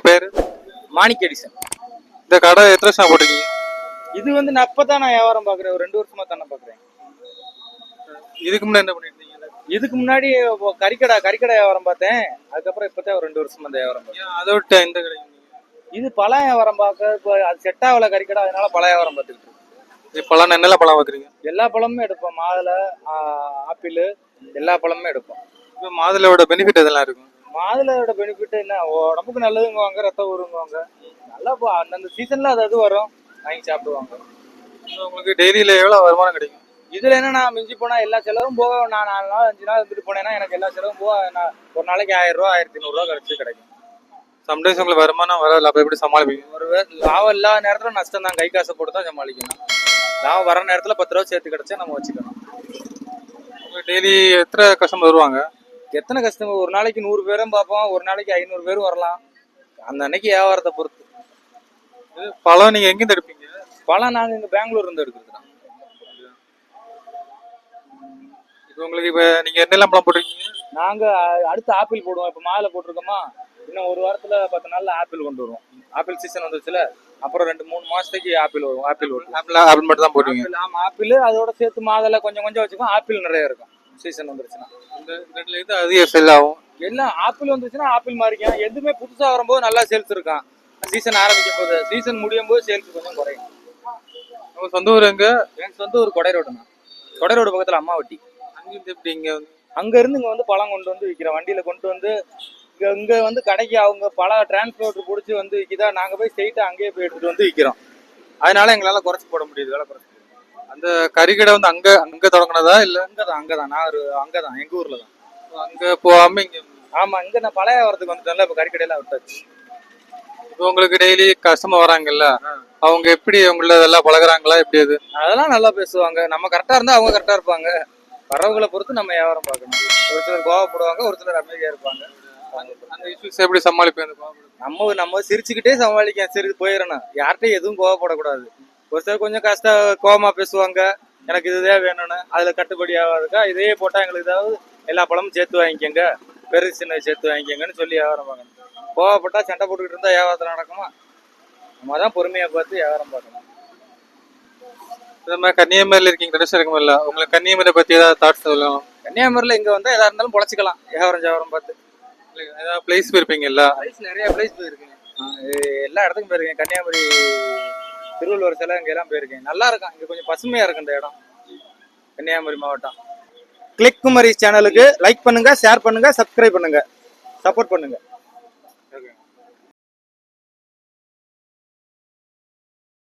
பேரு? மாணிக்க எடிசன். இந்த கடை எத்தனை வருஷம் போட்டிருக்கீங்க? இது வந்து நான் இப்பதான் நான் வியாபாரம் பாக்குறேன். ஒரு 2 வருஷமா தானே பாக்குறேன். இதுக்கு முன்னாடி என்ன பண்ணிட்டு இருந்தீங்க? இதுக்கு முன்னாடி கறிக்கடை வியாபாரம் பார்த்தேன். அதுக்கப்புறம் இப்பதான் ஒரு 2 வருஷமா இந்த வியாபாரம் பார்த்தேன். அதை விட்டு இந்த கடை இது பழ வியாபாரம் பார்க்க இப்போ அது செட் ஆகல கறிக்கடை, அதனால பழ வியாபாரம் பார்த்துக்கிட்டு இருக்கேன். பழம் என்னெல்லாம் பழம் வைக்கிறீங்க? எல்லா பழமுமே எடுப்போம். மாதுளை, ஆப்பிள், எல்லா பழமுமே எடுப்போம். இப்போ மாதுளையோட பெனிஃபிட் எதெல்லாம் இருக்கும்? மாதுளையோட பெனிஃபிட் என்ன, உடம்புக்கு நல்லதுங்குவாங்க, ரத்தம் ஊறுங்குவாங்க. நல்லா அந்தந்த சீசன்ல அது வருவோம், வாங்கி சாப்பிடுவாங்க. உங்களுக்கு டெய்லியில எவ்வளவு வருமானம் கிடைக்கும்? இதுல என்ன, நான் மிஞ்சி போனா எல்லா செலவும் போக, நான் 4 நாள் 5 நாள் இருந்துட்டு போனேன்னா எனக்கு எல்லா செலவும் போக நான் ஒரு நாளைக்கு 1000 ரூபா 1500 ரூபா கிடைக்கும். சம்டைம்ஸ் உங்களுக்கு வருமானம் வராது, அப்ப எப்படி சமாளிப்பீங்க? ஒரு லாபம் இல்லாத நேரத்துல நஷ்டம் தான், கை காசை போட்டு தான் சமாளிக்கணும். லாபம் வர நேரத்துல 10 ரூபா சேர்த்து கிடைச்சா நம்ம வச்சுக்கணும். டெய்லி எத்தனை கஸ்டமர் வருவாங்க? எத்தனை கஸ்டமர்? ஒரு நாளைக்கு 100 பேரும் பார்ப்போம், ஒரு நாளைக்கு 500 பேரும் வரலாம். அந்த அன்னைக்கு வியாபாரத்தை பொறுத்து. பழம் நீங்க எங்கிருந்து எடுப்பீங்க? பழம் நாங்க இங்க பெங்களூர்ல இருந்து எடுக்கிறது. இப்போ உங்களுக்கு இப்ப நீங்க என்னெல்லாம் பழம் போட்டிருக்கீங்க? நாங்க அடுத்து ஆப்பிள் போடுவோம். இப்ப மாலை போட்டிருக்கோமா, இன்னும் ஒரு வாரத்துல 10 நாள்ல ஆப்பிள் கொண்டு வருவோம். ஆப்பிள் சீசன் வந்துச்சுல, அப்புறம் 2-3 மாசத்துக்கு ஆப்பிள் வரும். ஆப்பிள் மட்டும் தான் போடுவீங்க? ஆமா, ஆப்பிள் அதோட சேர்த்து மாதுளை கொஞ்சம் கொஞ்சம் வச்சுக்கோம். ஆப்பிள் நிறைய இருக்கும் சீசன் வந்துருச்சுன்னா. இந்த இது அதிக செல் ஆகும். எல்லாம் ஆப்பிள் வந்துருச்சுன்னா ஆப்பிள் மாறிக்கும். எதுவுமே புதுசா வரும்போது நல்லா சேல்ஸ் இருக்கான். சீசன் ஆரம்பிக்கும் போது, சீசன் முடியும் போது சேல்ஸ் கொஞ்சம் குறையும். உங்க சொந்த ஊர் எங்க? என் சொந்த ஊர் கொடை ரோடு. கொடை ரோடு பக்கத்துல அம்மாவட்டி. அங்கிருந்து எப்படி இங்க அங்க இருந்து இங்க வந்து பழம் கொண்டு வந்து விற்கிறோம். வண்டியில கொண்டு வந்து இங்க வந்து கடைக்கு அவங்க பல டிரான்ஸ்போர்ட் பிடிச்சி வந்து விற்கிதா, நாங்க போய் ஸ்ட்ரெயிட்டா அங்கேயே போய் எடுத்துட்டு வந்து விற்கிறோம். அதனால எங்களால குறைச்சி போட முடியுது, வேலை குறைச்சி. அந்த கறிக்கடை வந்து அங்க தொடங்கினதா இல்ல? அங்கதான் நான் அங்கதான் எங்க ஊர்ல தான். அங்க போகாம இங்க? ஆமா, இங்க நான் பழைய வரதுக்கு வந்துட்டேன்ல, இப்ப கறிக்கடையெல்லாம் விட்டாச்சு. இப்போ உங்களுக்கு டெய்லி கஸ்டமர் வராங்கல்ல, அவங்க எப்படி உங்கள எல்லாம் பழகுறாங்களா எப்படி? அதெல்லாம் நல்லா பேசுவாங்க. நம்ம கரெக்டா இருந்தா அவங்க கரெக்டா இருப்பாங்க. வரவங்களை பொறுத்து நம்ம வியாபாரம் பார்க்கணும். ஒரு சிலர் கோவப்படுவாங்க, ஒரு சிலர் அமைதியா இருப்பாங்க. அந்த இஷ்யூஸ் எப்படி சமாளிப்பேன்? நம்ம சிரிச்சுக்கிட்டே சமாளிக்க, சரி போயிடணும். யார்கிட்டையும் எதுவும் கோவப்படக்கூடாது. ஒரு சிலர் கொஞ்சம் கோவமா பேசுவாங்க, எனக்கு இதுதான் வேணும்னு. அதுல கட்டுப்படி ஆகாதுக்கா, இதே போட்டா எங்களுக்கு ஏதாவது எல்லா பழமும் சேர்த்து வாங்கிக்கோங்க, பெருசு சின்ன சேர்த்து வாங்கிக்கோங்கன்னு சொல்லி வியாபாரம் பார்க்கணும். கோவப்பட்டா சண்டை போட்டுக்கிட்டு இருந்தா வியாபாரத்தில் நடக்குமா? நம்ம தான் பொறுமையா பார்த்து வியாபாரம் பார்க்கணும். கன்னியாகுமரியில இருக்கீங்க, இருக்குமில்ல, உங்களுக்கு கன்னியாகுமரியை பத்தி ஏதாவது தாட்ஸ் சொல்லலாம்? கன்னியாகுமரியில இங்க வந்தா எதா இருந்தாலும் பொழைச்சிக்கலாம், வியாபாரம் பார்த்து. ஏதாவது பிளேஸ் போயிருப்பீங்கல்ல? நிறைய பிளேஸ் போயிருக்கேன். எல்லா இடத்துக்கும் போயிருக்கேன். கன்னியாகுமரி திருவள்ளுவர் சிலை இங்க எல்லாம் போயிருக்கேன். நல்லா இருக்கும், இங்க கொஞ்சம் பசுமையா இருக்கு இந்த இடம். கன்னியாகுமரி மாவட்டம். கிளிக் குமரி சேனலுக்கு லைக் பண்ணுங்க, ஷேர் பண்ணுங்க, சப்ஸ்கிரைப் பண்ணுங்க, சப்போர்ட் பண்ணுங்க.